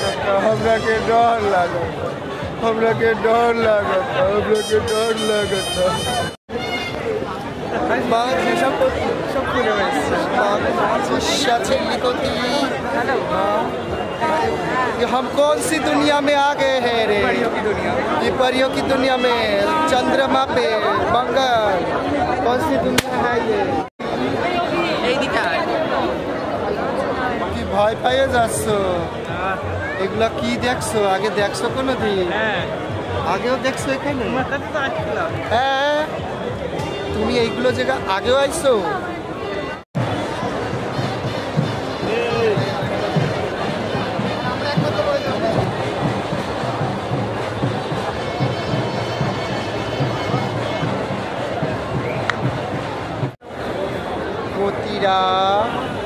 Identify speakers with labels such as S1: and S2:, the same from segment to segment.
S1: लागता, हमरा के डर लागता, हमरा के डर लागता, हमरा के डर लागता। सब खुले हम कौन सी दुनिया में आ गए हैं रे? ये परियों की दुनिया में, चंद्रमा पे, मंगल, कौन सी दुनिया है ये? কি ভয় পাইয়ে যাচ্ছ? এগুলা কি দেখছো? আগে দেখছো কোনোদিন? আগেও দেখছো এখানে? হ্যাঁ, তুমি এইগুলো জায়গা আগেও আইছো?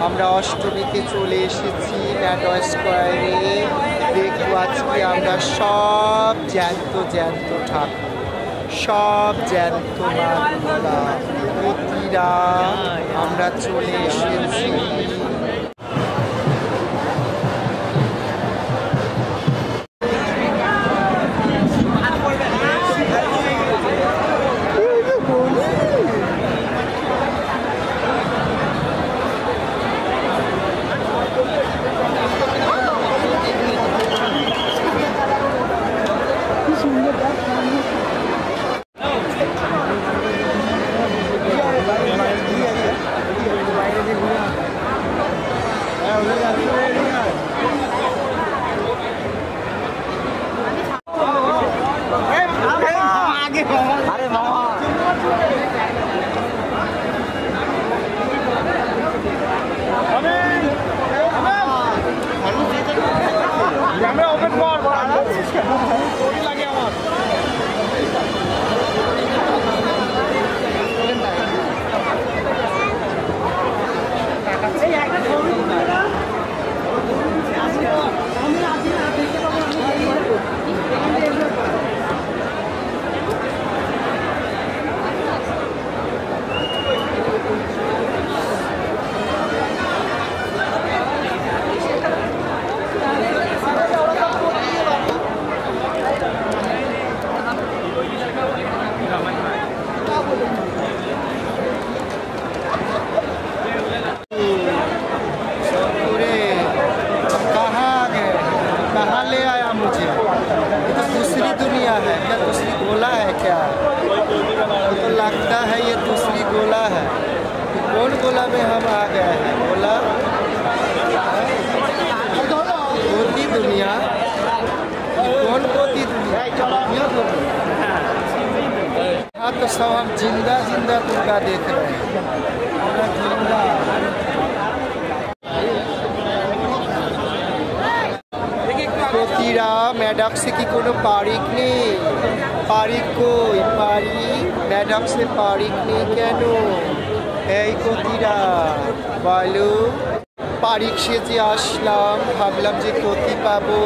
S1: আমরা অষ্টমীতে চলে এসেছি ন্যাটো স্কোয়ারে। দেখবো আজকে আমরা সব জ্যান্ত জ্যান্ত ঠাকুর, সব জ্যান্ত মাতা প্রতিরা আমরা চলে এসেছি। तो लगता है ये दूसरी गोला है। कौन गोला में हम आ गए हैं? गोला कोती दुनिया, कौन कोती दुनिया? हाँ, तो सब हम जिंदा जिंदा दुर्गा देख रहे हैं। जिंदा প্রতিরা ম্যাডক্সে কি কোনো পারিক নেই? পারিক কই? ম্যাডক্সে পারিক নেই কেন? এই প্রতিরা বলো। পারিক সেজে আসলাম, ভাবলাম যে কতি পাবো,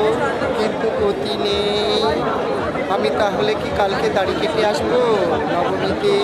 S1: কিন্তু কতি নেই। আমি তাহলে কি কালকে দাড়ি কেটে আসবো নবমীতে?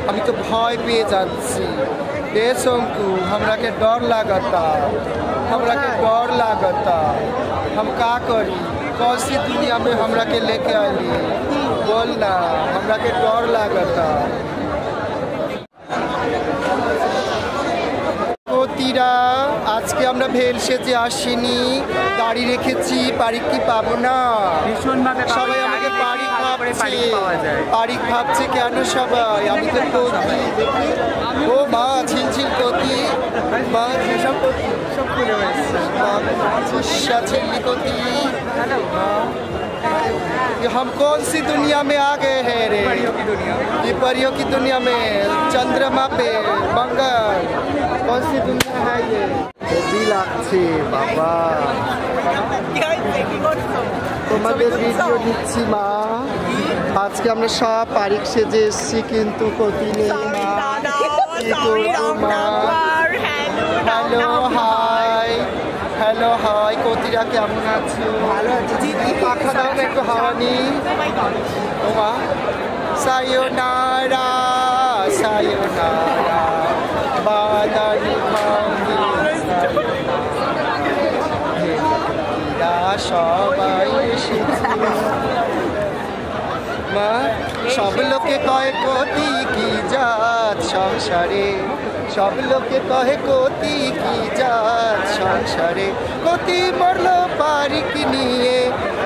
S1: আমি তো ভয় পেয়ে যাচ্ছি रे शंकु, हमरा के डर लागता, हमरा के डर लागता। हम का करी? कौन सी दुनिया में हमरा के लेके आली? बोल ना, हमरा के डर लागता। প্রতিরা আজকে আমরা ভেল সেজে আসিনি, দাড়ি রেখেছি, পারিক কি পাবো না? সবাই আমাকে পারিক ভাবছে, পারিক ভাবছে কেন সবাই? আমি তো কতি। ও মা, ঝিলঝিল কতি, মা সব খুলে হয়েছে, ঝিল্লি কতি। कि हम कौन सी दुनिया में आ गए हैं रे? ये परियों की दुनिया में, चंद्रमा पे, मंगल, कौन सी दुनिया है ये? हेवी লাগছে বাবা। তোমাদের ভিডিও দিচ্ছি মা। আজকে আমরা সব পারিক সেজে এসেছি কিন্তু কতি নেই মা। কি করবো মা? হ্যালো হাই, হ্যালো হাই, কতিরা কেমন আছো? ভালো আছি। পাখা দাও না একটু হাওয়া নি। ও মা, সায়োনারা সায়োনারা বাদানি মামি সবাই এসেছে মা। সব লোকে কয় কতি কি জাত সংসারে, সব লোকে কহে কতি কি জাত সংসারে। কতি মরলো পারিক নিয়ে,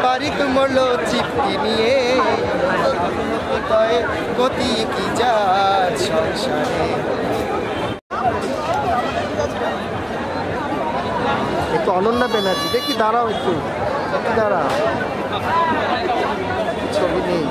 S1: পারিক মরলো চিপটি নিয়ে। সব লোকে কহে কতি কি জাত সংসারে। একটু অনন্যা ব্যানার্জি দেখি, দাঁড়াও একটু দাঁড়াও, ছবি নেই।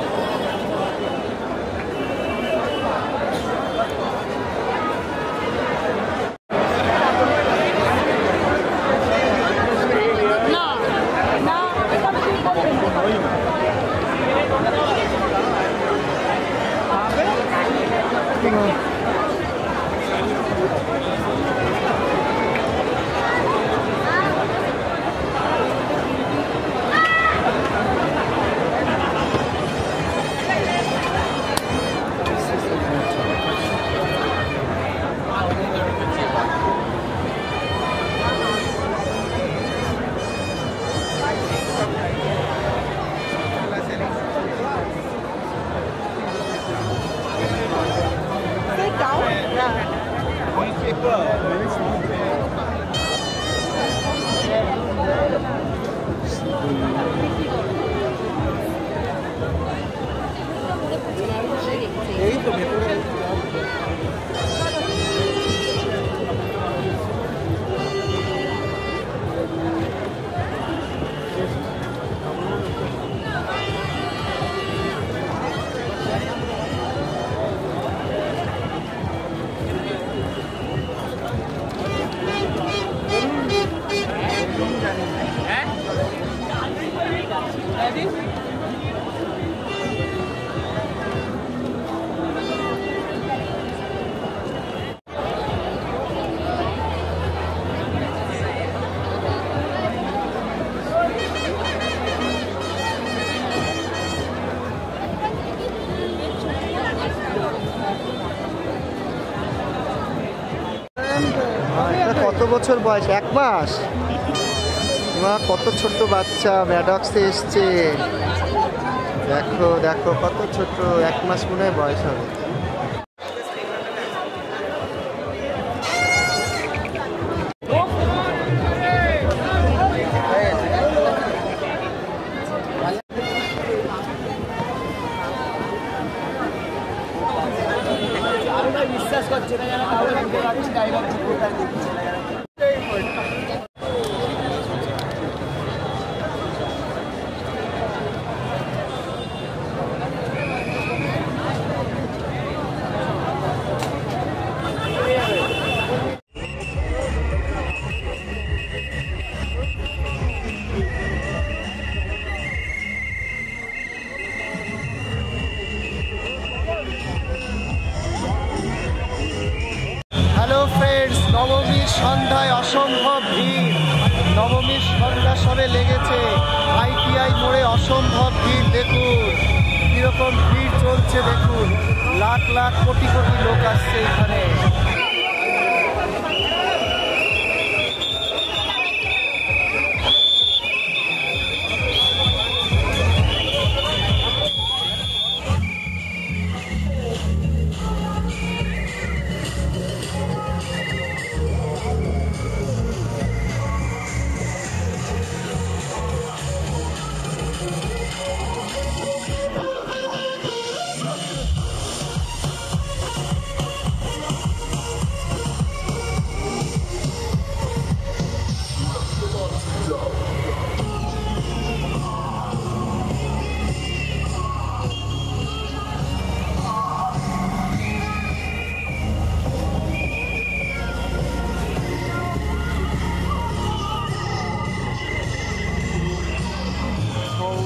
S1: কত বছর বয়স? 1 মাস। মা কত ছোট বাচ্চা ম্যাডক্সে এসছে, দেখো দেখো কত ছোট, 1 মাস মনে হয় বয়স হবে। বিশ্বাস করছে না যারা, তাহলে ডাইরেক্ট কোথায় দিচ্ছে না। হ্যালো ফ্রেন্ডস, নবমীর সন্ধ্যায় অসম্ভব ভিড়। নবমীর সন্ধ্যা সবে লেগেছে, ITI মোড়ে অসম্ভব ভিড়। দেখুন কীরকম ভিড় চলছে, দেখুন লাখ লাখ কোটি কোটি লোক আসছে এখানে।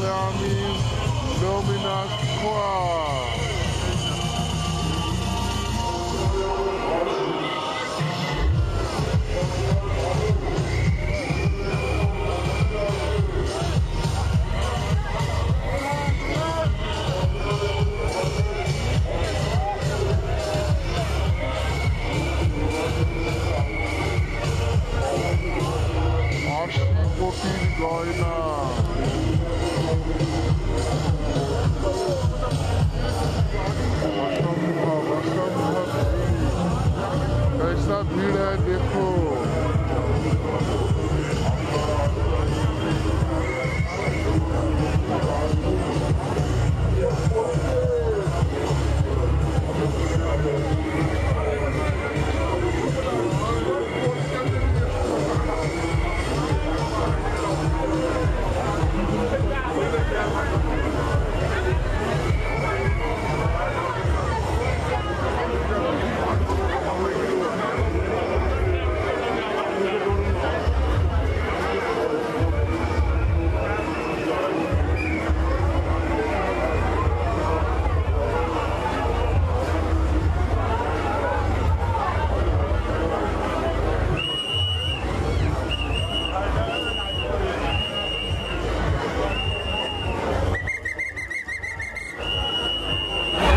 S2: Kalamis Luminous Squad. কোটির গয়না অসম্ভব অসম্ভব कैसा भीड़ है देखो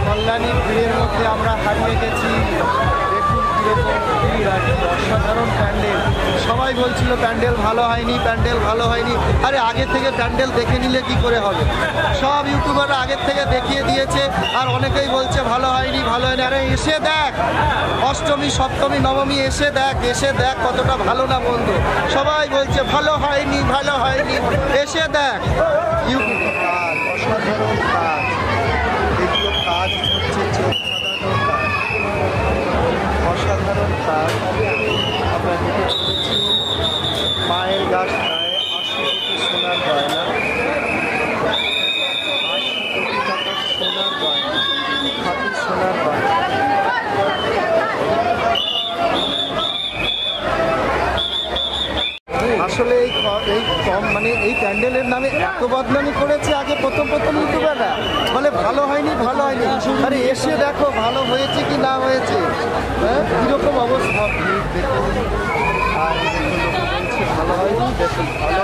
S1: কল্যাণীর ভিড়ের মধ্যে আমরা হারিয়ে গেছি। দেখুন কীরকম ভিড় আর কি অসাধারণ প্যান্ডেল। সবাই বলছিল প্যান্ডেল ভালো হয়নি, প্যান্ডেল ভালো হয়নি। আরে আগে থেকে প্যান্ডেল দেখে নিলে কি করে হবে? সব ইউটিউবাররা আগের থেকে দেখিয়ে দিয়েছে আর অনেকেই বলছে ভালো হয়নি ভালো হয়নি। আরে এসে দেখ, অষ্টমী সপ্তমী নবমী এসে দেখ কতটা ভালো না বন্ধু। সবাই বলছে ভালো হয়নি ভালো হয়নি, এসে দেখ। ইউটিউবে কাজ, অসাধারণ কাজ, এগুলো কাজ হচ্ছে অসাধারণ কাজ। আমরা দেখে চলেছি মায়ের গাছ প্রায় ৮০ কোটি সোনার গয়না, ৮০ কোটি টাকার সোনার গয়না, খাঁটি সোনার গয়না। আসলে এই কম মানে এই প্যান্ডেলের নামে এত বদনামি করেছে আগে প্রথম ইউটিউবাররা, বলে ভালো হয়নি ভালো হয়নি। আরে এসে দেখো ভালো হয়েছে কি না হয়েছে। হ্যাঁ কীরকম অবস্থা, ভিড় দেখুন। আর বলছে ভালো হয়নি, দেখুন ভালো।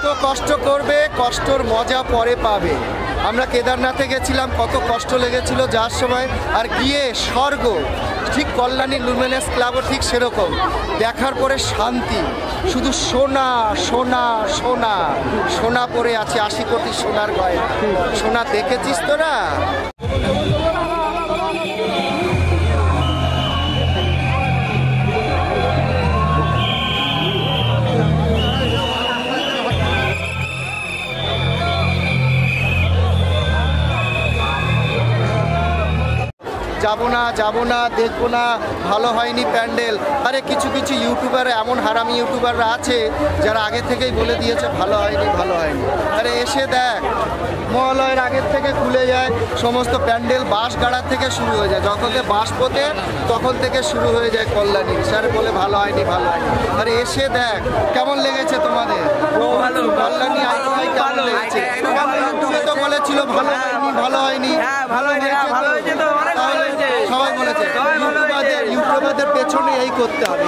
S1: কত কষ্ট করবে, কষ্টর মজা পরে পাবে। আমরা কেদারনাথে গেছিলাম, কত কষ্ট লেগেছিল যাওয়ার সময়, আর গিয়ে স্বর্গ। ঠিক কল্যাণী লুমিনাস ক্লাবও ঠিক সেরকম। দেখার পরে শান্তি, শুধু সোনা সোনা সোনা সোনা পরে আছে, ৮০ কোটি সোনার গয়না। সোনা দেখেছিস তোরা? যাবো না দেখবো না, ভালো হয়নি প্যান্ডেল। আরে কিছু ইউটিউবার এমন হারামি ইউটিউবাররা আছে যারা আগে থেকেই বলে দিয়েছে ভালো হয়নি ভালো হয়নি। আরে এসে দেখ, মহালয়ের আগের থেকে খুলে যায় সমস্ত প্যান্ডেল, বাঁশ গাড়া থেকে শুরু হয়ে যায়। যখন বাঁশ পোতে তখন থেকে শুরু হয়ে যায় কল্যাণী। স্যার বলে ভালো হয়নি ভালো হয়নি। আরে এসে দেখ কেমন লেগেছে তোমাদের কল্যাণী আইকনে, কেমন লেগেছে? ইউটিউবে তো বলেছিল ভালো হয়নি ভালো হয়নি, সবাই বলেছে ইউটিউবারদের পেছনে এই করতে হবে।